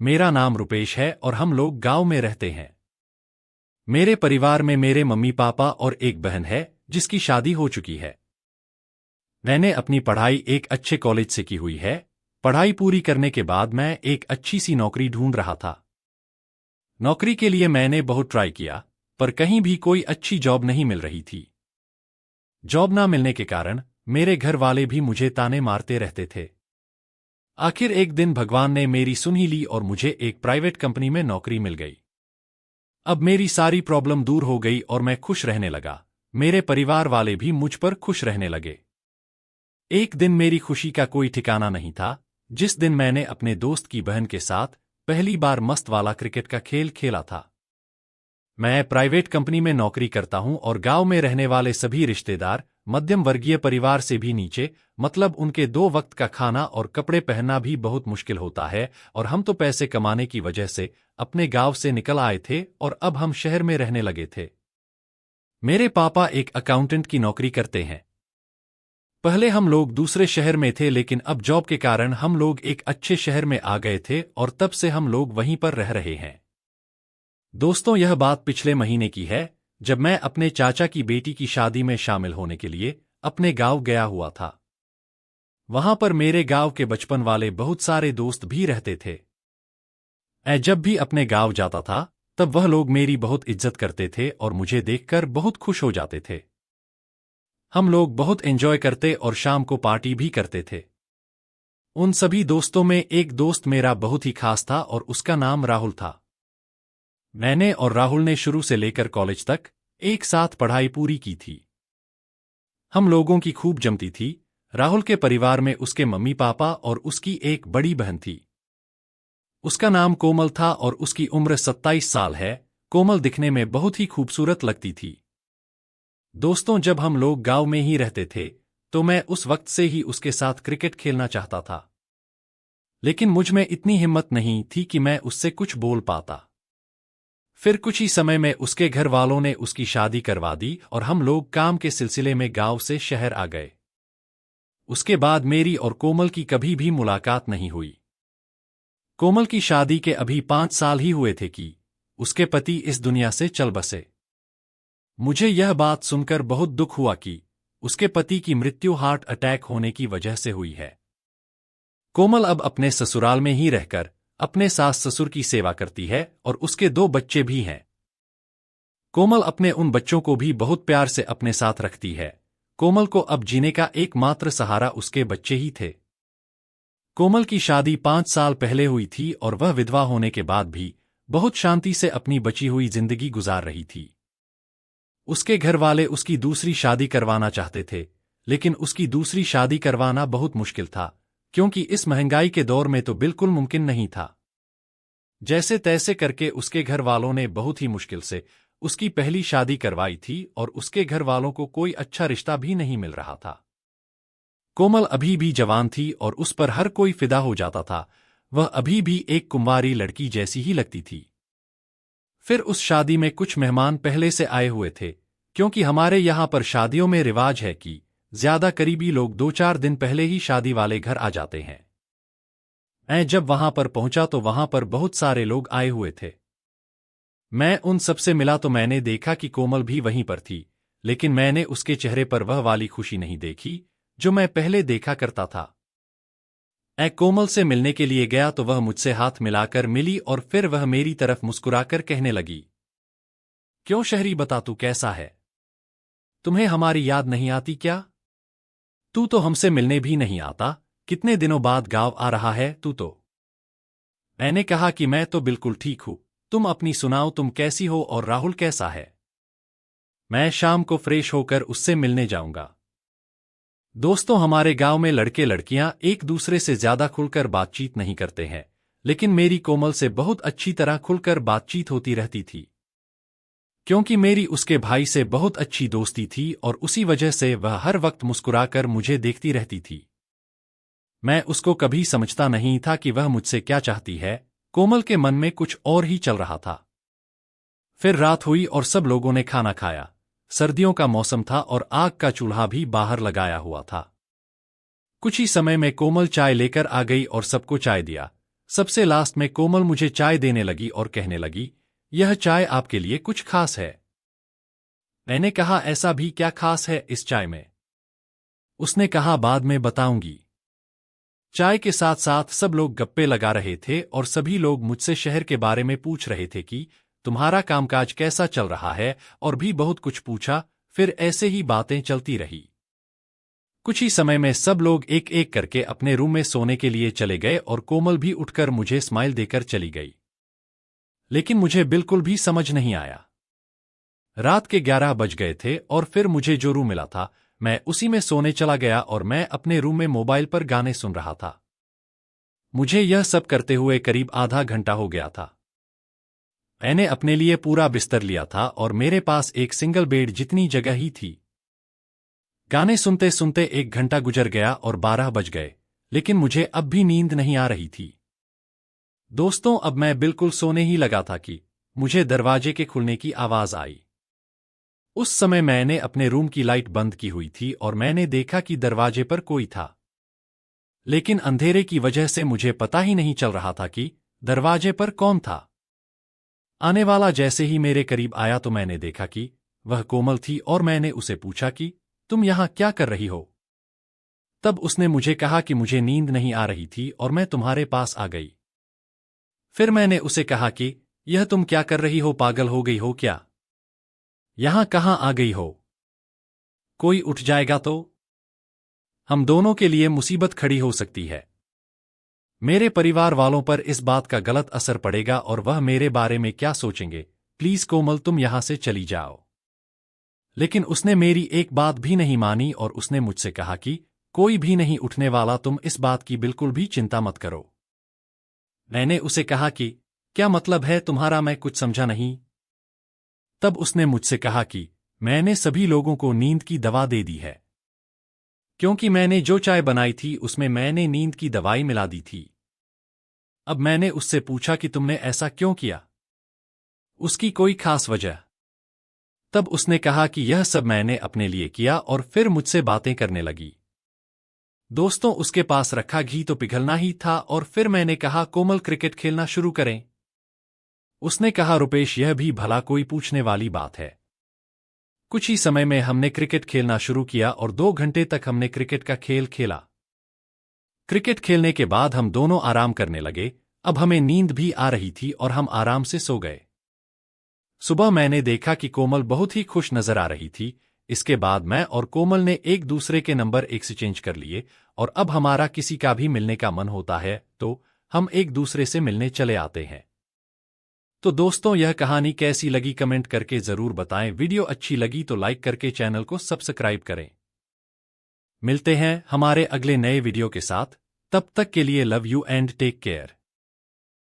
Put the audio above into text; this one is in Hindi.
मेरा नाम रुपेश है और हम लोग गांव में रहते हैं। मेरे परिवार में मेरे मम्मी पापा और एक बहन है जिसकी शादी हो चुकी है। मैंने अपनी पढ़ाई एक अच्छे कॉलेज से की हुई है। पढ़ाई पूरी करने के बाद मैं एक अच्छी सी नौकरी ढूंढ रहा था। नौकरी के लिए मैंने बहुत ट्राई किया, पर कहीं भी कोई अच्छी जॉब नहीं मिल रही थी। जॉब ना मिलने के कारण मेरे घर वाले भी मुझे ताने मारते रहते थे। आखिर एक दिन भगवान ने मेरी सुन ही ली और मुझे एक प्राइवेट कंपनी में नौकरी मिल गई। अब मेरी सारी प्रॉब्लम दूर हो गई और मैं खुश रहने लगा। मेरे परिवार वाले भी मुझ पर खुश रहने लगे। एक दिन मेरी खुशी का कोई ठिकाना नहीं था, जिस दिन मैंने अपने दोस्त की बहन के साथ पहली बार मस्त वाला क्रिकेट का खेल खेला था। मैं प्राइवेट कंपनी में नौकरी करता हूं और गांव में रहने वाले सभी रिश्तेदार मध्यम वर्गीय परिवार से भी नीचे, मतलब उनके 2 वक्त का खाना और कपड़े पहनना भी बहुत मुश्किल होता है। और हम तो पैसे कमाने की वजह से अपने गांव से निकल आए थे और अब हम शहर में रहने लगे थे। मेरे पापा एक अकाउंटेंट की नौकरी करते हैं। पहले हम लोग दूसरे शहर में थे, लेकिन अब जॉब के कारण हम लोग एक अच्छे शहर में आ गए थे और तब से हम लोग वहीं पर रह रहे हैं। दोस्तों, यह बात पिछले महीने की है, जब मैं अपने चाचा की बेटी की शादी में शामिल होने के लिए अपने गांव गया हुआ था। वहां पर मेरे गांव के बचपन वाले बहुत सारे दोस्त भी रहते थे। मैं जब भी अपने गांव जाता था तब वह लोग मेरी बहुत इज्जत करते थे और मुझे देखकर बहुत खुश हो जाते थे। हम लोग बहुत एंजॉय करते और शाम को पार्टी भी करते थे। उन सभी दोस्तों में एक दोस्त मेरा बहुत ही खास था और उसका नाम राहुल था। मैंने और राहुल ने शुरू से लेकर कॉलेज तक एक साथ पढ़ाई पूरी की थी। हम लोगों की खूब जमती थी। राहुल के परिवार में उसके मम्मी पापा और उसकी एक बड़ी बहन थी। उसका नाम कोमल था और उसकी उम्र 27 साल है। कोमल दिखने में बहुत ही खूबसूरत लगती थी। दोस्तों, जब हम लोग गांव में ही रहते थे तो मैं उस वक्त से ही उसके साथ क्रिकेट खेलना चाहता था, लेकिन मुझ में इतनी हिम्मत नहीं थी कि मैं उससे कुछ बोल पाता। फिर कुछ ही समय में उसके घर वालों ने उसकी शादी करवा दी और हम लोग काम के सिलसिले में गांव से शहर आ गए। उसके बाद मेरी और कोमल की कभी भी मुलाकात नहीं हुई। कोमल की शादी के अभी 5 साल ही हुए थे कि उसके पति इस दुनिया से चल बसे। मुझे यह बात सुनकर बहुत दुख हुआ कि उसके पति की मृत्यु हार्ट अटैक होने की वजह से हुई है। कोमल अब अपने ससुराल में ही रहकर अपने सास ससुर की सेवा करती है और उसके 2 बच्चे भी हैं। कोमल अपने उन बच्चों को भी बहुत प्यार से अपने साथ रखती है। कोमल को अब जीने का एकमात्र सहारा उसके बच्चे ही थे। कोमल की शादी 5 साल पहले हुई थी और वह विधवा होने के बाद भी बहुत शांति से अपनी बची हुई जिंदगी गुजार रही थी। उसके घर वाले उसकी दूसरी शादी करवाना चाहते थे, लेकिन उसकी दूसरी शादी करवाना बहुत मुश्किल था, क्योंकि इस महंगाई के दौर में तो बिल्कुल मुमकिन नहीं था। जैसे तैसे करके उसके घर वालों ने बहुत ही मुश्किल से उसकी पहली शादी करवाई थी और उसके घर वालों को कोई अच्छा रिश्ता भी नहीं मिल रहा था। कोमल अभी भी जवान थी और उस पर हर कोई फिदा हो जाता था। वह अभी भी एक कुंवारी लड़की जैसी ही लगती थी। फिर उस शादी में कुछ मेहमान पहले से आए हुए थे, क्योंकि हमारे यहाँ पर शादियों में रिवाज है कि ज्यादा करीबी लोग 2-4 दिन पहले ही शादी वाले घर आ जाते हैं। मैं जब वहां पर पहुंचा तो वहां पर बहुत सारे लोग आए हुए थे। मैं उन सबसे मिला तो मैंने देखा कि कोमल भी वहीं पर थी, लेकिन मैंने उसके चेहरे पर वह वाली खुशी नहीं देखी जो मैं पहले देखा करता था। मैं कोमल से मिलने के लिए गया तो वह मुझसे हाथ मिलाकर मिली और फिर वह मेरी तरफ मुस्कुराकर कहने लगी, क्यों शहरी, बता तू कैसा है? तुम्हें हमारी याद नहीं आती क्या? तू तो हमसे मिलने भी नहीं आता। कितने दिनों बाद गांव आ रहा है तू तो। मैंने कहा कि मैं तो बिल्कुल ठीक हूं, तुम अपनी सुनाओ, तुम कैसी हो और राहुल कैसा है? मैं शाम को फ्रेश होकर उससे मिलने जाऊंगा। दोस्तों, हमारे गांव में लड़के लड़कियां एक दूसरे से ज्यादा खुलकर बातचीत नहीं करते हैं, लेकिन मेरी कोमल से बहुत अच्छी तरह खुलकर बातचीत होती रहती थी, क्योंकि मेरी उसके भाई से बहुत अच्छी दोस्ती थी और उसी वजह से वह हर वक्त मुस्कुराकर मुझे देखती रहती थी। मैं उसको कभी समझता नहीं था कि वह मुझसे क्या चाहती है। कोमल के मन में कुछ और ही चल रहा था। फिर रात हुई और सब लोगों ने खाना खाया। सर्दियों का मौसम था और आग का चूल्हा भी बाहर लगाया हुआ था। कुछ ही समय में कोमल चाय लेकर आ गई और सबको चाय दिया। सबसे लास्ट में कोमल मुझे चाय देने लगी और कहने लगी, यह चाय आपके लिए कुछ खास है। मैंने कहा, ऐसा भी क्या खास है इस चाय में? उसने कहा, बाद में बताऊंगी। चाय के साथ साथ सब लोग गप्पे लगा रहे थे और सभी लोग मुझसे शहर के बारे में पूछ रहे थे कि तुम्हारा कामकाज कैसा चल रहा है, और भी बहुत कुछ पूछा। फिर ऐसे ही बातें चलती रही। कुछ ही समय में सब लोग एक एक करके अपने रूम में सोने के लिए चले गए और कोमल भी उठकर मुझे स्माइल देकर चली गई। लेकिन मुझे बिल्कुल भी समझ नहीं आया। रात के 11 बज गए थे और फिर मुझे जो रूम मिला था मैं उसी में सोने चला गया और मैं अपने रूम में मोबाइल पर गाने सुन रहा था। मुझे यह सब करते हुए करीब आधा घंटा हो गया था। मैंने अपने लिए पूरा बिस्तर लिया था और मेरे पास एक सिंगल बेड जितनी जगह ही थी। गाने सुनते सुनते 1 घंटा गुजर गया और 12 बज गए, लेकिन मुझे अब भी नींद नहीं आ रही थी। दोस्तों, अब मैं बिल्कुल सोने ही लगा था कि मुझे दरवाजे के खुलने की आवाज आई। उस समय मैंने अपने रूम की लाइट बंद की हुई थी और मैंने देखा कि दरवाजे पर कोई था। लेकिन अंधेरे की वजह से मुझे पता ही नहीं चल रहा था कि दरवाजे पर कौन था। आने वाला जैसे ही मेरे करीब आया तो मैंने देखा कि वह कोमल थी और मैंने उसे पूछा कि तुम यहां क्या कर रही हो? तब उसने मुझे कहा कि मुझे नींद नहीं आ रही थी और मैं तुम्हारे पास आ गई। फिर मैंने उसे कहा कि यह तुम क्या कर रही हो, पागल हो गई हो क्या? यहां कहां आ गई हो? कोई उठ जाएगा तो हम दोनों के लिए मुसीबत खड़ी हो सकती है। मेरे परिवार वालों पर इस बात का गलत असर पड़ेगा और वह मेरे बारे में क्या सोचेंगे। प्लीज कोमल, तुम यहां से चली जाओ। लेकिन उसने मेरी एक बात भी नहीं मानी और उसने मुझसे कहा कि कोई भी नहीं उठने वाला, तुम इस बात की बिल्कुल भी चिंता मत करो। मैंने उसे कहा कि क्या मतलब है तुम्हारा, मैं कुछ समझा नहीं। तब उसने मुझसे कहा कि मैंने सभी लोगों को नींद की दवा दे दी है, क्योंकि मैंने जो चाय बनाई थी उसमें मैंने नींद की दवाई मिला दी थी। अब मैंने उससे पूछा कि तुमने ऐसा क्यों किया? उसकी कोई खास वजह? तब उसने कहा कि यह सब मैंने अपने लिए किया और फिर मुझसे बातें करने लगी। दोस्तों, उसके पास रखा घी तो पिघलना ही था और फिर मैंने कहा, कोमल क्रिकेट खेलना शुरू करें। उसने कहा, रुपेश, यह भी भला कोई पूछने वाली बात है। कुछ ही समय में हमने क्रिकेट खेलना शुरू किया और 2 घंटे तक हमने क्रिकेट का खेल खेला। क्रिकेट खेलने के बाद हम दोनों आराम करने लगे। अब हमें नींद भी आ रही थी और हम आराम से सो गए। सुबह मैंने देखा कि कोमल बहुत ही खुश नजर आ रही थी। इसके बाद मैं और कोमल ने एक दूसरे के नंबर एक्सचेंज कर लिए और अब हमारा किसी का भी मिलने का मन होता है तो हम एक दूसरे से मिलने चले आते हैं। तो दोस्तों, यह कहानी कैसी लगी कमेंट करके जरूर बताएं। वीडियो अच्छी लगी तो लाइक करके चैनल को सब्सक्राइब करें। मिलते हैं हमारे अगले नए वीडियो के साथ। तब तक के लिए love you and take care.